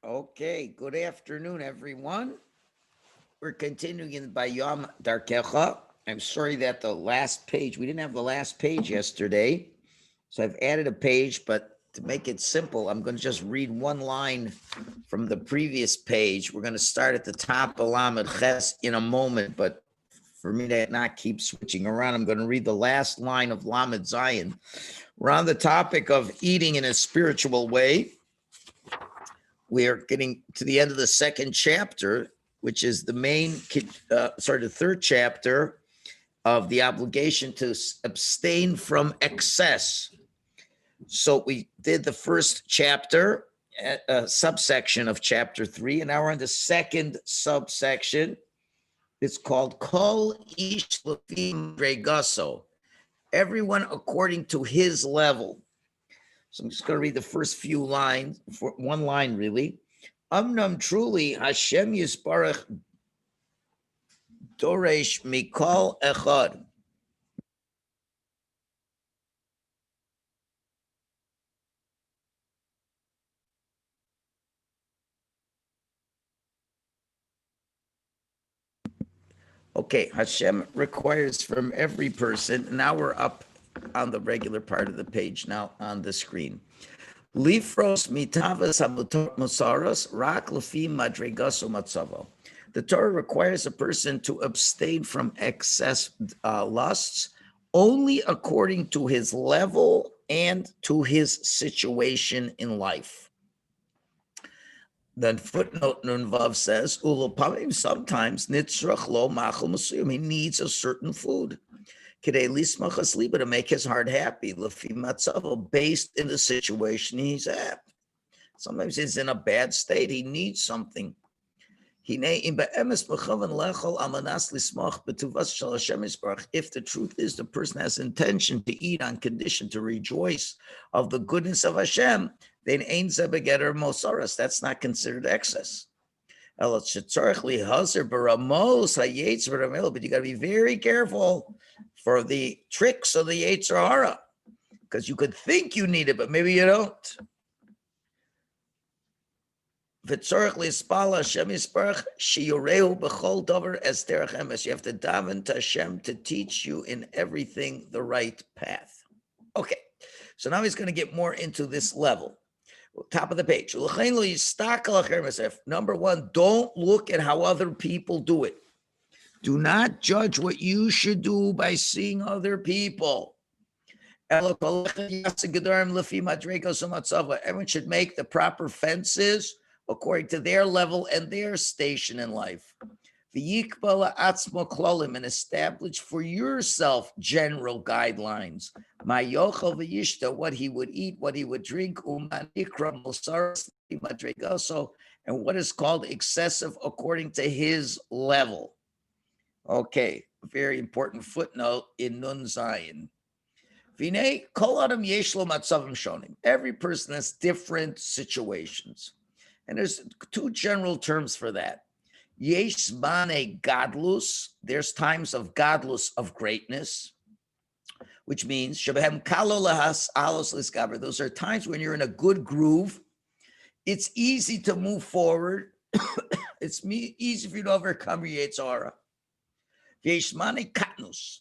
Okay, good afternoon, everyone. We're continuing in by Yom Darkecha. I'm sorry that we didn't have the last page yesterday. So I've added a page, but to make it simple, I'm going to just read one line from the previous page. We're going to start at the top of Lamed Ches in a moment, but for me to not keep switching around, I'm going to read the last line of Lamed Zion. We're on the topic of eating in a spiritual way. We're getting to the end of the second chapter, which is the third chapter of the obligation to abstain from excess. So we did the first chapter, subsection of chapter 3, and now we're on the second subsection. It's called Kol Ish Lefi Madregaso, everyone according to his level. So I'm just going to read the first few lines, for one line really. Amnam truly Hashem Yisbarach Doresh Mikol Echad. Okay, Hashem requires from every person. Now we're up on the regular part of the page, now on the screen. Lifros mitavas musaros rak lefi madregaso matzavo. The Torah requires a person to abstain from excess lusts only according to his level and to his situation in life. Then footnote Nun Vav says, Ulopamim, sometimes nitzrach lo machal masuyim, he needs a certain food. Kidei lismach asliba, to make his heart happy, lefi matzavo, based in the situation he's at. Sometimes he's in a bad state, he needs something. If the truth is the person has intention to eat on condition to rejoice of the goodness of Hashem, then ein ze begetter mosaras. That's not considered excess. But you got to be very careful for the tricks of the Yetzer Hara, because you could think you need it, but maybe you don't. You have to daven to Hashem to teach you in everything the right path. Okay, so now he's going to get more into this level. Top of the page. Number one, don't look at how other people do it. Do not judge what you should do by seeing other people. Everyone should make the proper fences according to their level and their station in life. And establish for yourself general guidelines. What he would eat, what he would drink, and what is called excessive according to his level. Okay, very important footnote in Nun Zion. Every person has different situations. And there's two general terms for that. Yesh zmane gadlus, there's times of gadlus, of greatness, which means shebehem kalo lahas alos lisgaber. Those are times when you're in a good groove. It's easy to move forward. It's easy for you to overcome your Yetzer Hara. Yesh zmane katnus.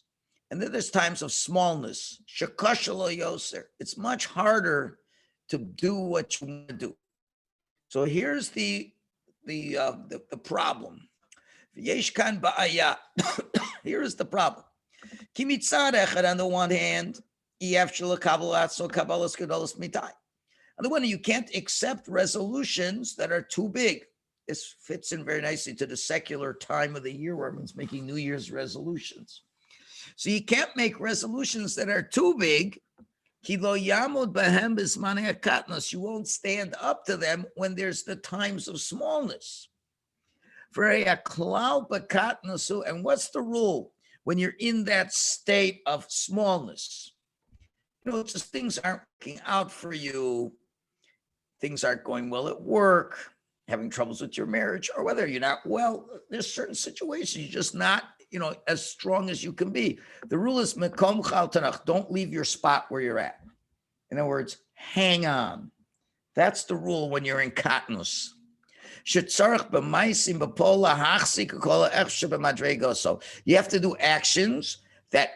And then there's times of smallness. Shekashalo yoser. It's much harder to do what you want to do. So here's the problem. Here is the problem. On the one hand, on the one hand, you can't accept resolutions that are too big. This fits in very nicely to the secular time of the year where everyone's making New Year's resolutions. So you can't make resolutions that are too big. You won't stand up to them when there's the times of smallness. And what's the rule when you're in that state of smallness? Just things aren't working out for you. Things aren't going well at work, having troubles with your marriage, or whether you're not well. There's certain situations you're just not, as strong as you can be. The rule is mekom chal tanach. Don't leave your spot where you're at. In other words, hang on. That's the rule when you're in katnus. You have to do actions that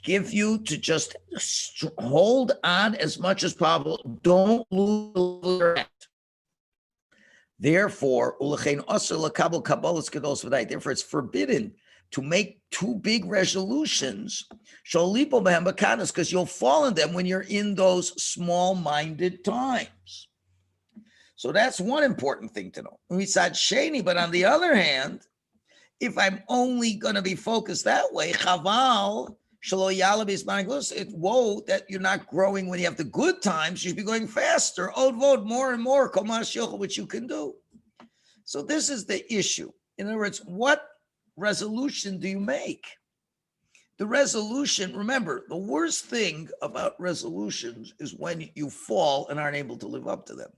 give you to just hold on as much as possible. Don't lose your hand. Therefore, it's forbidden to make too big resolutions because you'll fall in them when you're in those small-minded times. So that's one important thing to know. But on the other hand, if I'm only going to be focused that way, chaval, it's woe that you're not growing when you have the good times. You should be going faster, more and more, which you can do. So this is the issue. In other words, what resolution do you make? The resolution, remember, the worst thing about resolutions is when you fall and aren't able to live up to them.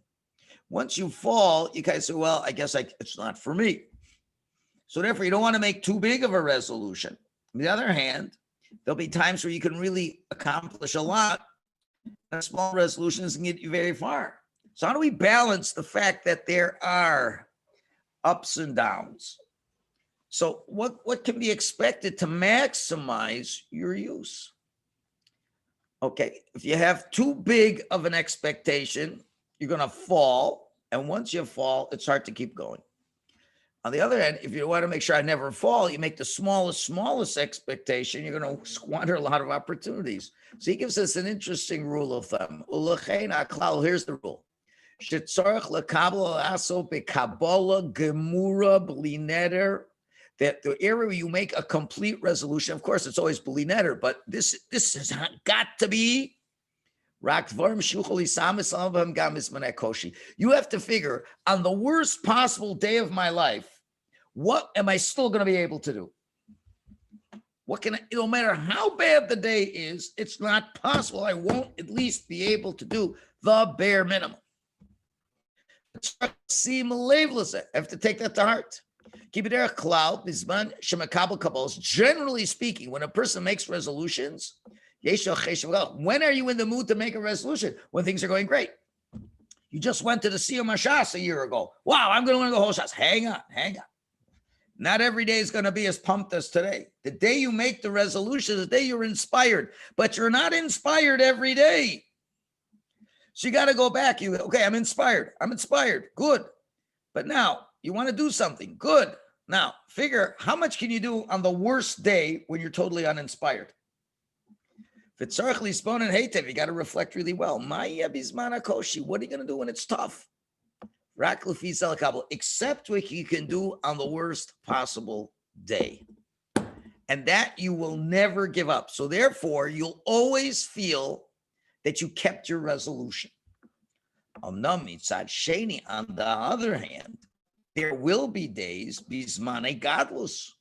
Once you fall, you kind of say, well, I guess it's not for me. So therefore, you don't want to make too big of a resolution. On the other hand, there'll be times where you can really accomplish a lot. A small resolution doesn't get you very far. So how do we balance the fact that there are ups and downs? So what can be expected to maximize your use? Okay, if you have too big of an expectation, you're going to fall. And once you fall, it's hard to keep going. On the other hand, if you want to make sure I never fall, you make the smallest expectation, you're going to squander a lot of opportunities. So he gives us an interesting rule of thumb. Here's the rule. That the area where you make a complete resolution, of course, it's always bli neder, but this has got to be you have to figure on the worst possible day of my life, what am I still going to be able to do? What can I, no matter how bad the day is, it's not possible. I won't at least be able to do the bare minimum. I have to take that to heart. Generally speaking, when a person makes resolutions, when are you in the mood to make a resolution? When things are going great. You just went to the Siyum HaShas a year ago. Wow, I'm going to learn the whole Shas. Hang on. Not every day is going to be as pumped as today. The day you make the resolution is the day you're inspired, but you're not inspired every day. So you got to go back. Okay, I'm inspired. Good. But now you want to do something. Good. Now figure how much can you do on the worst day when you're totally uninspired? You got to reflect really well. What are you going to do when it's tough? Except what you can do on the worst possible day. And that you will never give up. So therefore, you'll always feel that you kept your resolution. On the other hand, there will be days, bismane gadlus,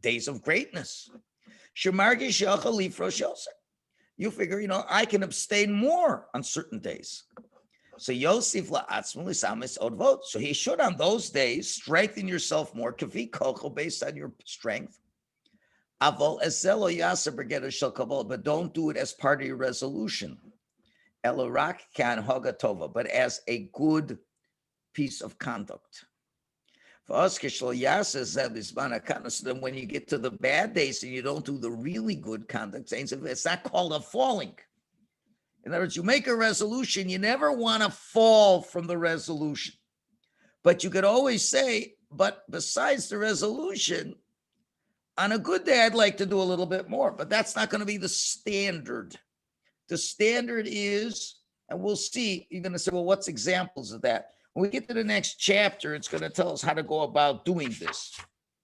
days of greatness. You figure, I can abstain more on certain days. So Yosef la'atzmu l'samis odvot. So he should on those days strengthen yourself more, kavi kocho, based on your strength. Avol ezelo yasa bergeder shel kabbalah, but don't do it as part of your resolution. Elorak kan hoga tova, but as a good piece of conduct. So then when you get to the bad days and you don't do the really good conduct, it's not called a falling. In other words, you make a resolution, you never want to fall from the resolution. But you could always say, but besides the resolution, on a good day, I'd like to do a little bit more, but that's not going to be the standard. The standard is, and we'll see, you're going to say, well, what's examples of that? When we get to the next chapter, it's going to tell us how to go about doing this.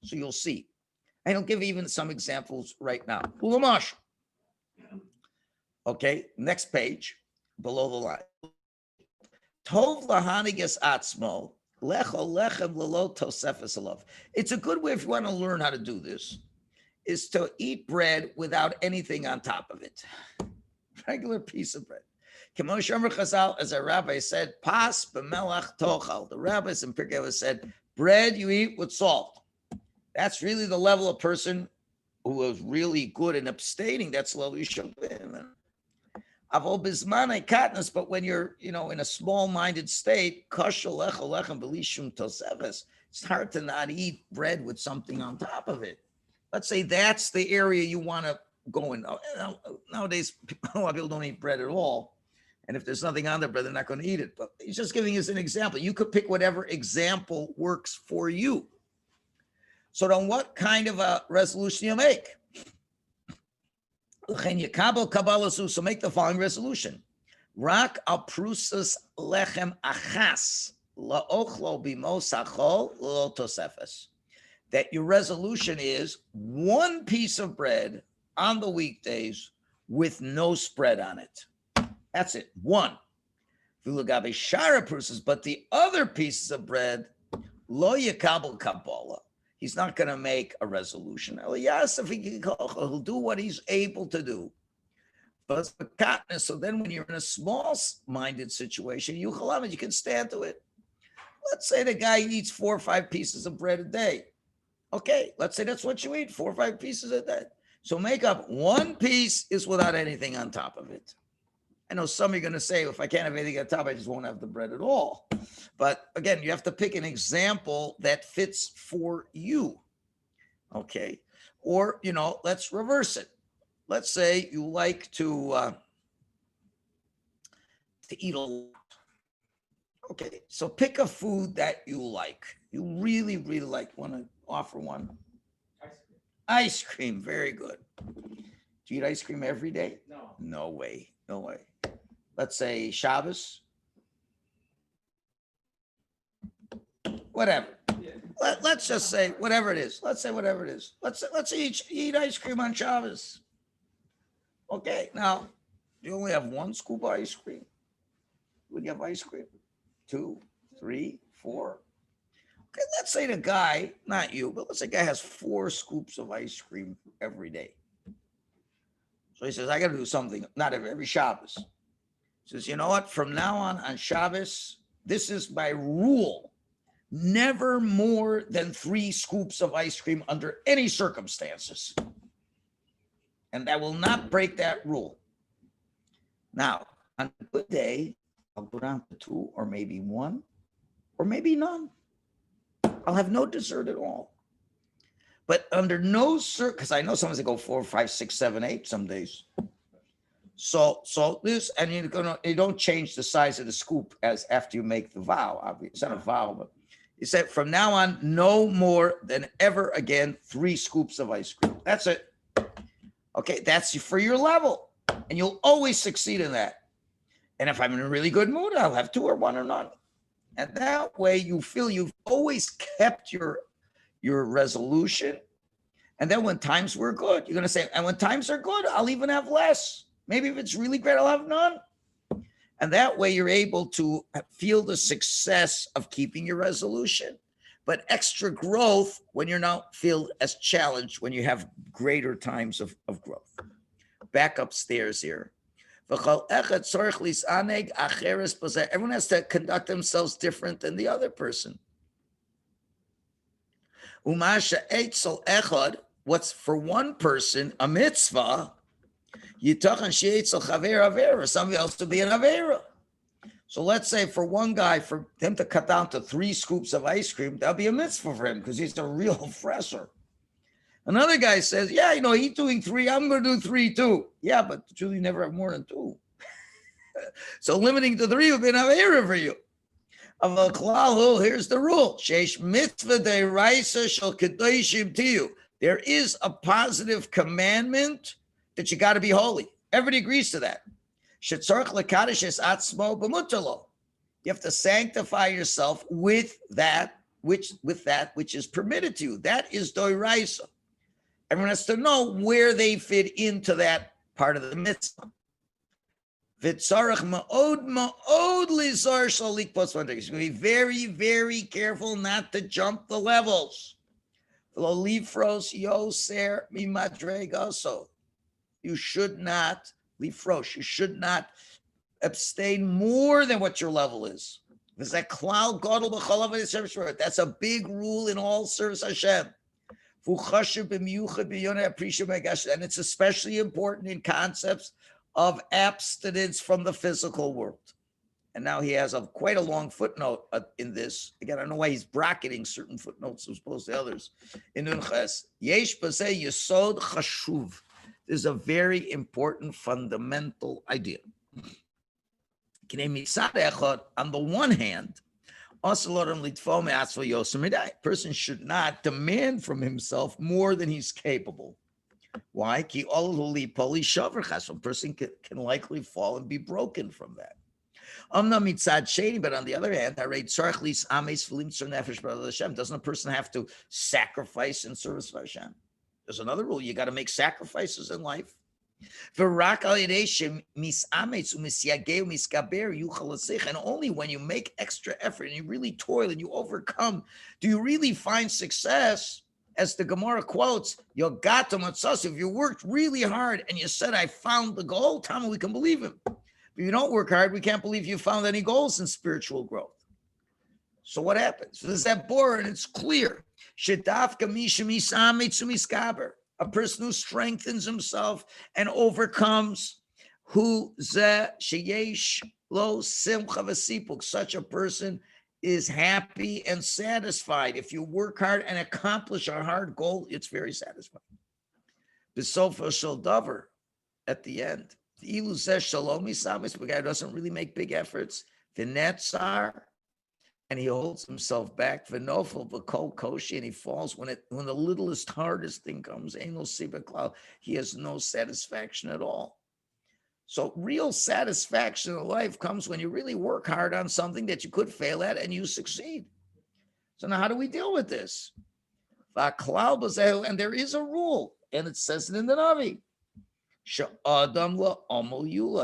So you'll see. I'll give even some examples right now. Ulamash. Okay, next page, below the line. Tov lahanigas atzmo, lecho lechem lelo tosefes alav. It's a good way if you want to learn how to do this, is to eat bread without anything on top of it. Regular piece of bread. As a rabbi said, pas b'melach tochal. The rabbis in Pirkei Avos said, bread you eat with salt. That's really the level of person who was really good in abstaining. That's the level you should be in. Avol bismanei katnas, but when you're, in a small-minded state, kashal lechel lechem b'lishum tosefes, it's hard to not eat bread with something on top of it. Let's say that's the area you want to go in. Nowadays, a lot of people don't eat bread at all. And if there's nothing on the bread, they're not going to eat it. But he's just giving us an example. You could pick whatever example works for you. So then what kind of a resolution you make? So make the following resolution. Rak al prusas lechem achas laochlo bimosachol lo tosefes. That your resolution is one piece of bread on the weekdays with no spread on it. That's it, one. But the other pieces of bread, lo yakabel kabbalah. He's not going to make a resolution. He'll do what he's able to do. But so then when you're in a small-minded situation, you can stand to it. Let's say the guy eats 4 or 5 pieces of bread a day. Okay, let's say that's what you eat, 4 or 5 pieces a day. So make up one piece is without anything on top of it. I know some are going to say, if I can't have anything on top, I just won't have the bread at all. But again, you have to pick an example that fits for you. Okay. Or, let's reverse it. Let's say you like to eat a lot. Okay. So pick a food that you like. You really, really like. Want to offer one? Ice cream. Very good. Do you eat ice cream every day? No. No way. No way. Let's say Shabbos. Whatever. Yeah. Let's just say whatever it is. Let's say whatever it is. Let's eat ice cream on Shabbos. Okay. Now, you only have 1 scoop of ice cream. Would you have ice cream? 2, 3, 4. Okay. Let's say the guy, not you, but let's say the guy has 4 scoops of ice cream every day. So he says, I got to do something. Not every Shabbos. He says, you know what? From now on Shabbos, this is my rule. Never more than 3 scoops of ice cream under any circumstances. And I will not break that rule. Now, on a good day, I'll go down to 2 or maybe 1 or maybe none. I'll have no dessert at all. But under no because I know someone's going to go 4, 5, 6, 7, 8 some days. So this, and you don't change the size of the scoop as after you make the vow. Obviously, it's not a vow, but he said from now on, no more than ever again 3 scoops of ice cream. That's it. Okay, that's for your level, and you'll always succeed in that. And if I'm in a really good mood, I'll have 2 or 1 or none. And that way, you feel you've always kept your resolution. And then when times were good, you're going to say, and when times are good, I'll even have less. Maybe if it's really great, I'll have none. And that way you're able to feel the success of keeping your resolution, but extra growth when you're not feel as challenged when you have greater times of growth. Back upstairs here. Everyone has to conduct themselves different than the other person. What's for one person a mitzvah, somebody else to be an avera. So let's say for one guy, for him to cut down to 3 scoops of ice cream, that'll be a mitzvah for him because he's a real fresher. Another guy says, yeah, he's doing 3, I'm going to do 3 too. Yeah, but you never have more than 2. So limiting to 3 would be an avera for you. Here's the rule. There is a positive commandment that you got to be holy. Everybody agrees to that. You have to sanctify yourself with that which is permitted to you. That is doiraisa. Everyone has to know where they fit into that part of the mitzvah. You should be very, very careful not to jump the levels. You should not lifrosh. You should not abstain more than what your level is. That's a big rule in all service Hashem. And it's especially important in concepts of abstinence from the physical world. And now he has quite a long footnote in this. Again, I don't know why he's bracketing certain footnotes as opposed to others. In Unches, Yesh Basei Yesod Chashuv. There's a very important fundamental idea. On the one hand, a person should not demand from himself more than he's capable. Why? A person can likely fall and be broken from that. But on the other hand, doesn't a person have to sacrifice in service of Hashem? There's another rule. You got to make sacrifices in life. And only when you make extra effort and you really toil and you overcome, do you really find success. As the Gemara quotes, if you worked really hard and you said, I found the goal, Tama, we can believe him. If you don't work hard, we can't believe you found any goals in spiritual growth. So what happens? So there's that bore, and it's clear. A person who strengthens himself and overcomes, such a person is happy and satisfied. If you work hard and accomplish a hard goal, it's very satisfying. At the end, the guy doesn't really make big efforts, and he holds himself back, and he falls when the littlest, hardest thing comes. He has no satisfaction at all. So real satisfaction in life comes when you really work hard on something that you could fail at and you succeed. So now how do we deal with this? And there is a rule, and it says it in the Navi.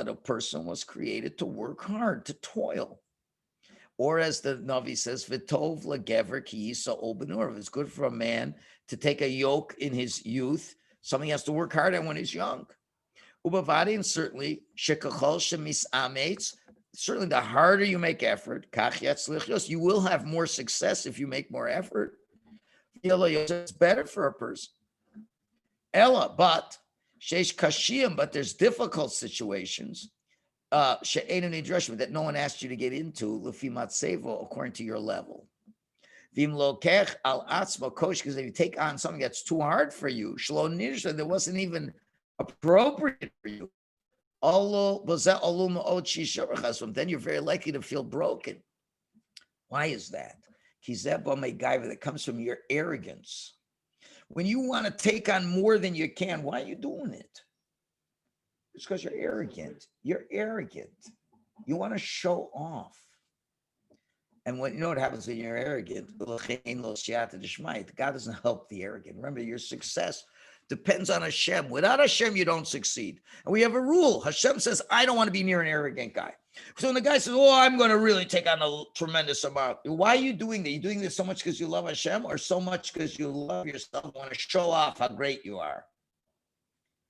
The person was created to work hard, to toil. Or as the Navi says, V'tov legever ki yisa ol benur. It's good for a man to take a yoke in his youth. Something he has to work hard on when he's young. Ubavadi, and certainly, shekachol shemis certainly the harder you make effort, kach yatzlichos, you will have more success if you make more effort. It's better for a person. Ella, but sheish kashiyim, but there's difficult situations. That no one asked you to get into, according to your level. Because if you take on something that's too hard for you, that wasn't even appropriate for you, then you're very likely to feel broken. Why is that? That comes from your arrogance. When you want to take on more than you can, why are you doing it? It's because you're arrogant. You're arrogant. You want to show off. And when you know what happens when you're arrogant, God doesn't help the arrogant. Remember, your success depends on Hashem. Without Hashem, you don't succeed. And we have a rule. Hashem says, I don't want to be near an arrogant guy. So when the guy says, I'm going to really take on a tremendous amount. Why are you doing that? You're doing this so much because you love Hashem, or so much because you love yourself and want to show off how great you are?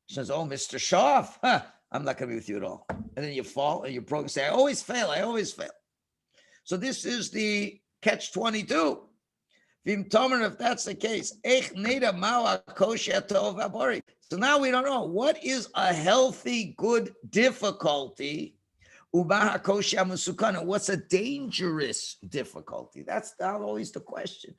He says, Mr. Shoff, I'm not going to be with you at all. And then you fall and you're broke and say, I always fail. So this is the catch-22. If that's the case, so now we don't know what is a healthy, good difficulty. What's a dangerous difficulty? That's not always the question.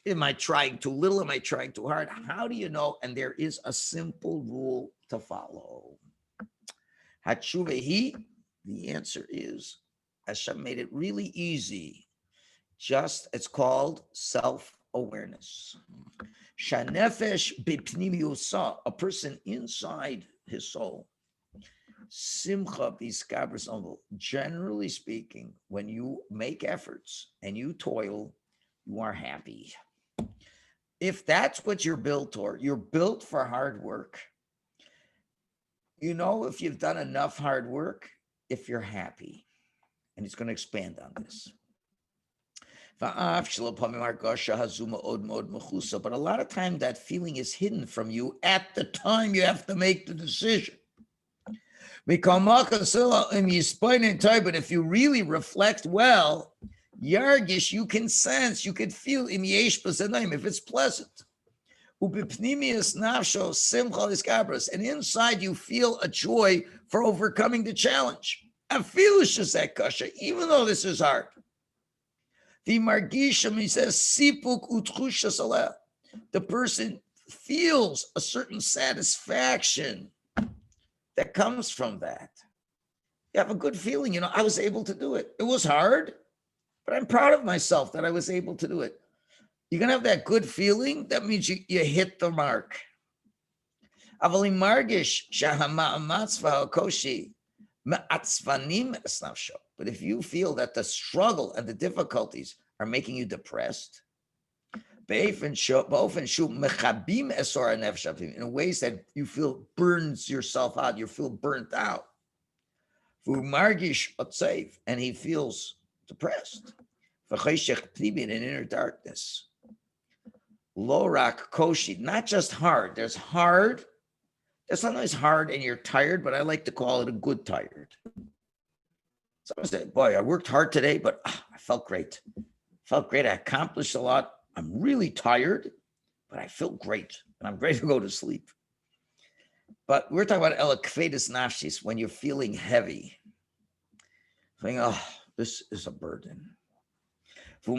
Am I trying too little? Am I trying too hard? How do you know? And there is a simple rule to follow. The answer is, Hashem made it really easy. It's called self-awareness. Shanefesh b'pnimiusa, a person inside his soul. Simcha b'skabras onvel. Generally speaking, when you make efforts and you toil, you are happy. If that's what you're built for, you're built for hard work. You know, if you've done enough hard work, if you're happy. And he's going to expand on this. But a lot of times that feeling is hidden from you at the time you have to make the decision. But if you really reflect well, Yargish, you can sense, you could feel if it's pleasant. And inside you feel a joy for overcoming the challenge. Even though this is hard. The margisham, he says, sipuk utchusha saleh. The person feels a certain satisfaction that comes from that. You have a good feeling, I was able to do it. It was hard, but I'm proud of myself that I was able to do it. You're going to have that good feeling. That means you hit the mark. But if you feel that the struggle and the difficulties are making you depressed, in ways that you feel burns yourself out, you feel burnt out, and he feels depressed, in inner darkness. Lorak koshi, not just hard. There's hard. There's sometimes hard and you're tired, but I like to call it a good tired. Someone said, boy, I worked hard today, but I felt great. I accomplished a lot. I'm really tired, but I feel great. And I'm ready to go to sleep. But we're talking about elakvedis nafshis, when you're feeling heavy. Saying, oh, this is a burden. He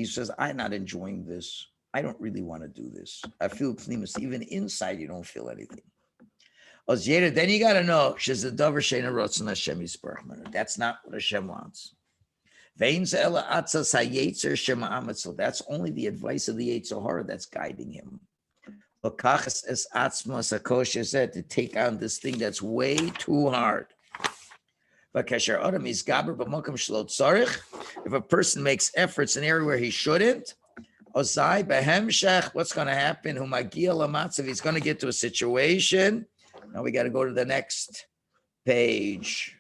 says, I'm not enjoying this. I don't really want to do this. I feel pnimus. Even inside, you don't feel anything. Then you got to know, that's not what Hashem wants. So that's only the advice of the Yetzer Hara that's guiding him. To take on this thing that's way too hard. If a person makes efforts in an area where he shouldn't, what's going to happen? He's going to get to a situation. Now we got to go to the next page.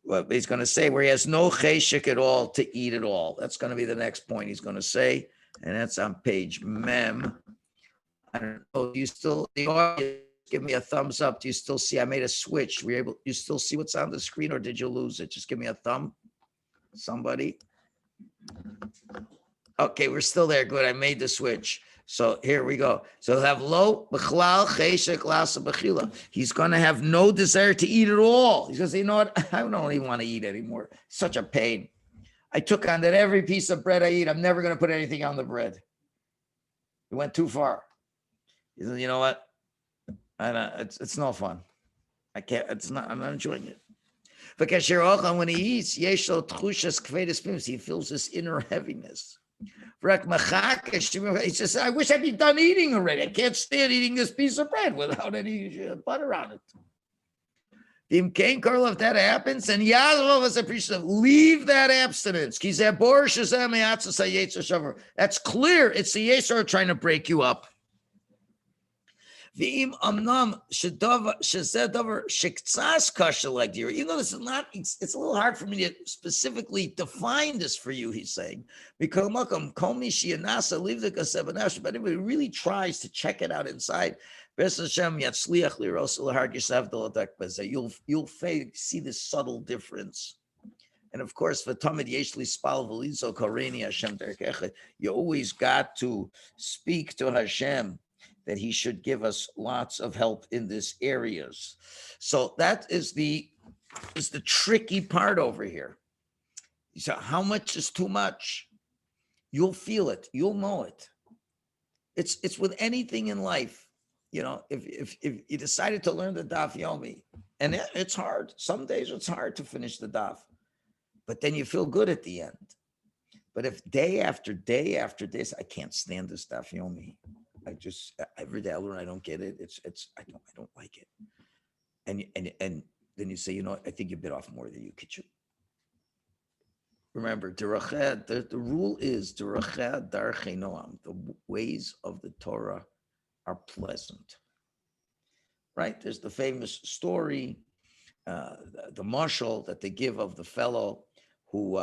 What he's going to say, where he has no cheshek at all to eat at all. That's going to be the next point he's going to say. And that's on page mem. I don't know. Do you still, the audience, give me a thumbs up. Do you still see? I made a switch. You still see what's on the screen, or did you lose it? Just give me a thumb. Somebody. Okay, we're still there. Good. I made the switch. So here we go. So have lo b'chlal cheshek lasa b'chila. He's going to have no desire to eat at all. He's going to say, you know what? I don't even want to eat anymore. Such a pain. I took on that every piece of bread I eat. I'm never going to put anything on the bread. It went too far. He says, you know what? It's no fun. I can't. I'm not enjoying it. But when he eats, he feels this inner heaviness. He says, I wish I'd be done eating already. I can't stand eating this piece of bread without any butter on it. If that happens, then leave that abstinence. That's clear. It's the Yetzer trying to break you up. Even though this is not, it's a little hard for me to specifically define this for you, he's saying. Because but anybody really tries to check it out inside, you'll see this subtle difference. And of course, you always got to speak to Hashem, that he should give us lots of help in these areas. So that is the tricky part over here. So how much is too much? You'll feel it. You'll know it. It's with anything in life. If you decided to learn the Daf Yomi, and it's hard. Some days it's hard to finish the Daf, but then you feel good at the end. But if day after day after this, I can't stand this Daf Yomi. Every day I learn, I don't get it. I don't like it. And then you say, you know what? I think you bit off more than you could chew. Remember, the rule is the ways of the Torah are pleasant. Right? There's the famous story, the mashal that they give of the fellow who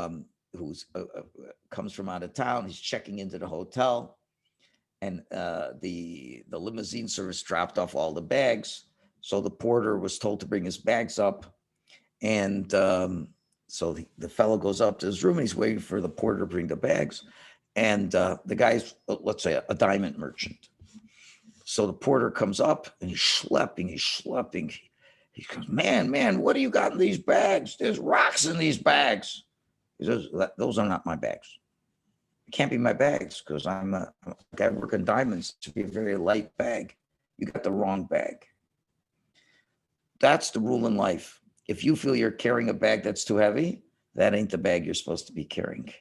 comes from out of town. He's checking into the hotel. And the limousine service dropped off all the bags. So the porter was told to bring his bags up. And so the fellow goes up to his room and he's waiting for the porter to bring the bags. And the guy's, let's say, a diamond merchant. So the porter comes up and he's schlepping. He goes, man, what do you got in these bags? There's rocks in these bags. He says, those are not my bags. It can't be my bags because I work in diamonds to be a very light bag. You got the wrong bag. That's the rule in life. If you feel you're carrying a bag that's too heavy, that ain't the bag you're supposed to be carrying.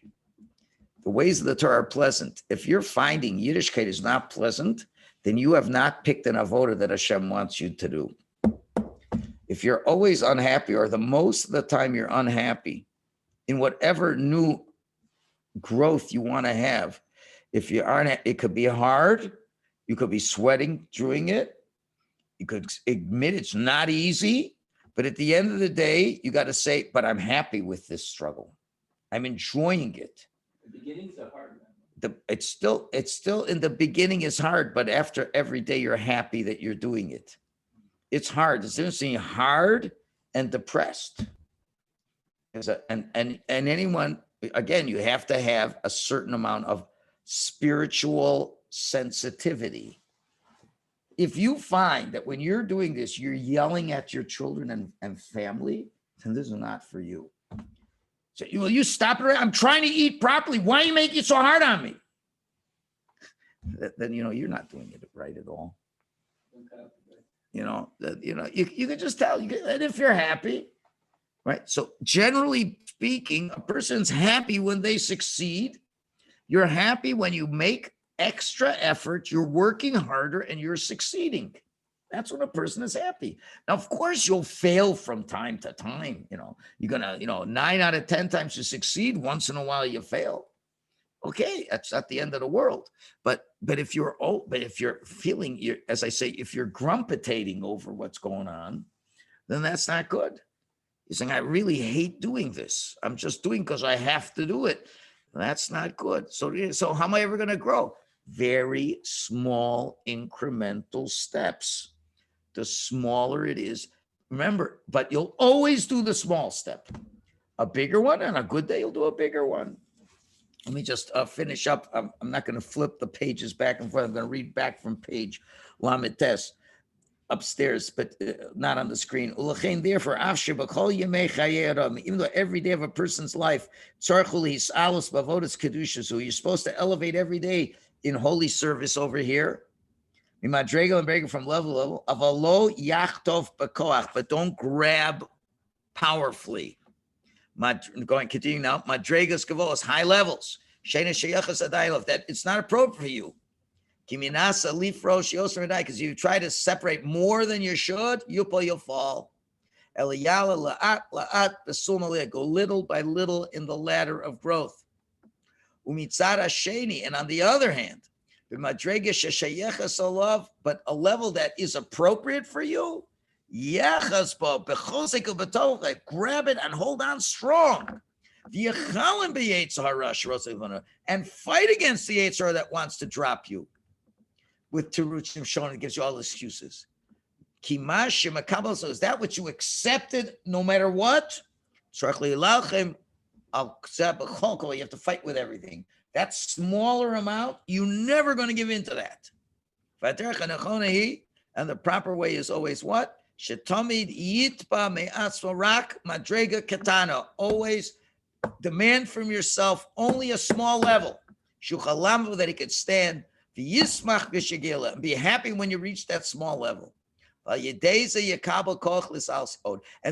The ways of the Torah are pleasant. If you're finding Yiddishkeit is not pleasant, then you have not picked an avoda that Hashem wants you to do. If you're always unhappy, or the most of the time you're unhappy in whatever new growth you want to have, if you aren't, it could be hard. You could be sweating doing it. You could admit it's not easy, but at the end of the day, you got to say, but I'm happy with this struggle. I'm enjoying it. The beginnings are hard. It's still in the beginning is hard, but after every day you're happy that you're doing it. It's hard. It's interesting, hard and depressed. And anyone, again, you have to have a certain amount of spiritual sensitivity. If you find that when you're doing this, you're yelling at your children and family, then this is not for you. So you stop it. I'm trying to eat properly. Why are you making it so hard on me? Then you're not doing it right at all. You can just tell. And if you're happy, right? So generally speaking, a person's happy when they succeed. You're happy when you make extra effort. You're working harder and you're succeeding. That's when a person is happy. Now, of course, you'll fail from time to time. You're gonna, 9 out of 10 times you succeed. Once in a while, you fail. Okay, that's not the end of the world. But if you're feeling, as I say, if you're grumpitating over what's going on, then that's not good. You're saying, I really hate doing this. I'm just doing because I have to do it. That's not good. So how am I ever going to grow? Very small incremental steps. The smaller it is, remember, but you'll always do the small step. A bigger one, and a good day, you'll do a bigger one. Let me just finish up. I'm not going to flip the pages back and forth. I'm going to read back from page Lamed Tes upstairs, but not on the screen. Therefore, even though every day of a person's life, you're supposed to elevate every day in holy service over here. From level of a low yachtov bakoach, but don't grab powerfully. Continue now. Madregas kavos, high levels. That it's not appropriate for you. Because you try to separate more than you should, you'll fall. Go little by little in the ladder of growth. And on the other hand, but a level that is appropriate for you, grab it and hold on strong. And fight against the Yetzer Hara that wants to drop you. With Teruchim shown, it gives you all excuses. So is that what you accepted no matter what? You have to fight with everything. That smaller amount, you're never going to give in to that. And the proper way is always what? Always demand from yourself only a small level. That he could stand. And be happy when you reach that small level. And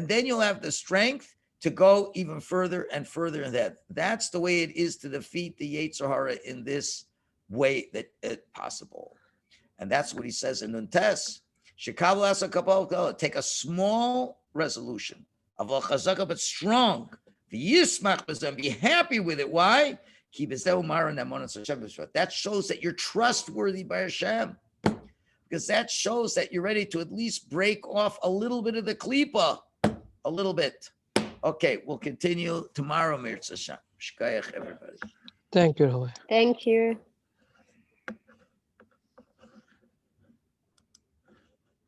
then you'll have the strength to go even further and further in that. That's the way it is to defeat the Yetzer Hara in this way that it's possible. And that's what he says in Nuntes. Take a small resolution, but strong. Be happy with it. Why? That shows that you're trustworthy by Hashem. Because that shows that you're ready to at least break off a little bit of the klipa. A little bit. Okay, we'll continue tomorrow, Mir Tzashem. Shkayach, everybody. Thank you, Rabbi. Thank you.